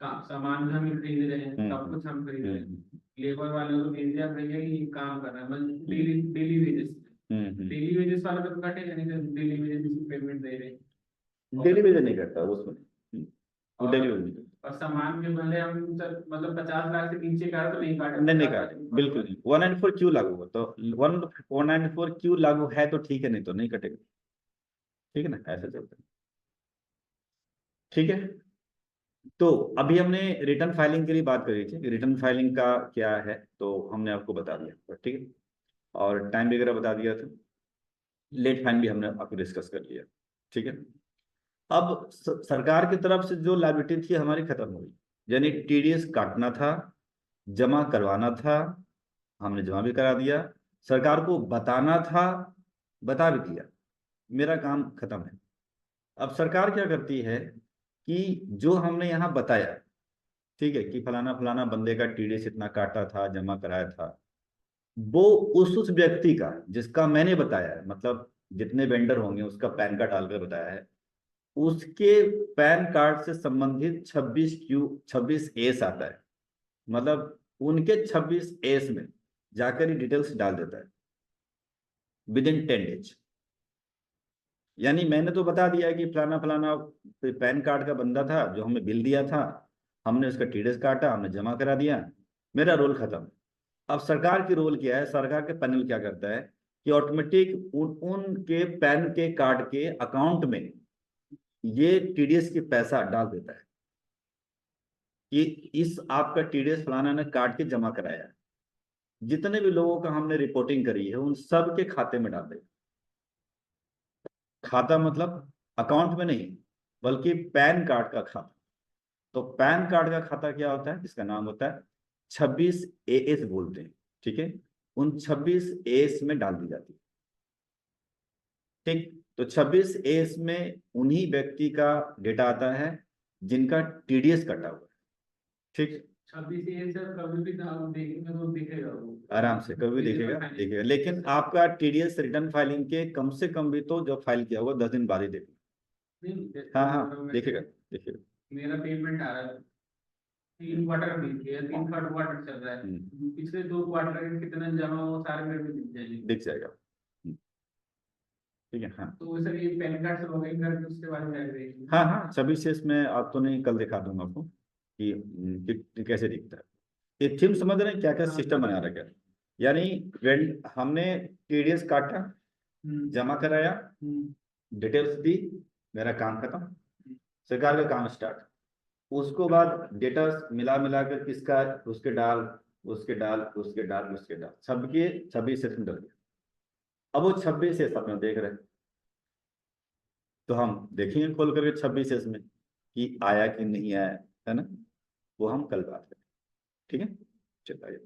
सामान भी हम खरीद रहे हैं, सब कुछ हम खरीद रहे हैं, लेबर वाले को भेज दिया, भैया ये काम कर रहा है, मतलब daily daily wages, daily wages वाला तो कटेगा नहीं, डेली वेजेस पेमेंट दे रहे हैं। डेली वेज नहीं करता उसमें, वो और डेली वेज नहीं करता। और सामान के भले हम सर मतलब 50 लाख से नीचे का है तो नहीं काटे, नहीं काटे, बिल्कुल नहीं। 194 क्यों लागू हुआ, तो 194 क्यों लागू है तो ठीक है, नहीं तो नहीं कटेगा। ठीक है ना, ऐसे चलता है। ठीक है। तो अभी हमने रिटर्न फाइलिंग के लिए बात करी थी, रिटर्न फाइलिंग का क्या है तो हमने आपको बता दिया, ठीक है। और टाइम वगैरह बता दिया था। लेट फाइन भी हमने आपको डिस्कस कर लिया, ठीक है। अब सरकार की तरफ से जो लायबिलिटी थी हमारी खत्म हो गई, यानी टीडीएस काटना था, जमा करवाना था, हमने जमा भी करा दिया, सरकार को बताना था, बता भी दिया, मेरा काम खत्म है। अब सरकार क्या करती है कि जो हमने यहाँ बताया, ठीक है, कि फलाना फलाना बंदे का टीडीएस इतना काटा था, जमा कराया था, वो उस व्यक्ति का जिसका मैंने बताया है, मतलब जितने वेंडर होंगे उसका पैन कार्ड डालकर बताया है, उसके पैन कार्ड से संबंधित 26 एस आता है, मतलब उनके 26 एस में जाकर ही डिटेल्स डाल देता है विद इन 10 डेज। यानी मैंने तो बता दिया कि फलाना फलाना पैन कार्ड का बंदा था जो हमें बिल दिया था, हमने उसका टीडीएस काटा, हमने जमा करा दिया, मेरा रोल खत्म। अब सरकार की रोल क्या है, सरकार के पैनल क्या करता है कि ऑटोमेटिक उनके पैन के कार्ड के अकाउंट में ये टीडीएस की पैसा डाल देता है कि इस आपका टीडीएस फलाना ने काट के जमा कराया है। जितने भी लोगों का हमने रिपोर्टिंग करी है उन सब के खाते में डाल देगा। खाता मतलब अकाउंट में नहीं, बल्कि पैन कार्ड का खाता। तो पैन कार्ड का खाता क्या होता है, इसका नाम होता है 26 एस बोलते हैं, ठीक है। उन 26 एस में डाल दी जाती है, ठीक। तो 26 एस में उन्हीं व्यक्ति का डेटा आता है जिनका टीडीएस कटा हुआ है, ठीक। 26 सर कभी भी नाम देखेंगे तो दिखेगा वो, आराम से कभी देखेगा, लेकिन आपका टीडीएस रिटर्न फाइलिंग के कम से कम भी तो जब फाइल किया होगा 10 दिन बाद ही देखेगा। नहीं, हाँ हाँ देखिएगा देखिएगा। मेरा पेमेंट आ रहा है 3 क्वार्टर बीत गया, 3 थर्ड क्वार्टर चल रहा है, पिछले 2 क्वार्टर के कितना जमा हो सारे मेरे को दिख जाएंगे। दिख जाएगा। ठीक है। हाँ तो सर ये पैन कार्ड से लॉगिन करके उसके बाद में करेंगे। हाँ हाँ सभी शेष में आप तो नहीं, कल दिखा दूंगा आपको कि कैसे दिखता है। ये थीम समझ रहे हैं क्या क्या सिस्टम बना रखा है। यानी हमने टीडीएस काटा, जमा कराया, डिटेल्स दी, मेरा काम खत्म, सरकार का काम स्टार्ट। उसको बाद डेटा मिला मिला कर किसका, उसके डाल उसके डाल उसके डाल उसके डाल, सबके 26 सेशन डल गया। अब वो 26 शेष अपना देख रहे हैं, तो हम देखेंगे खोल करके 26 शेष में कि आया कि नहीं आया, है ना। वो हम कल बात करें। ठीक है, चलिए।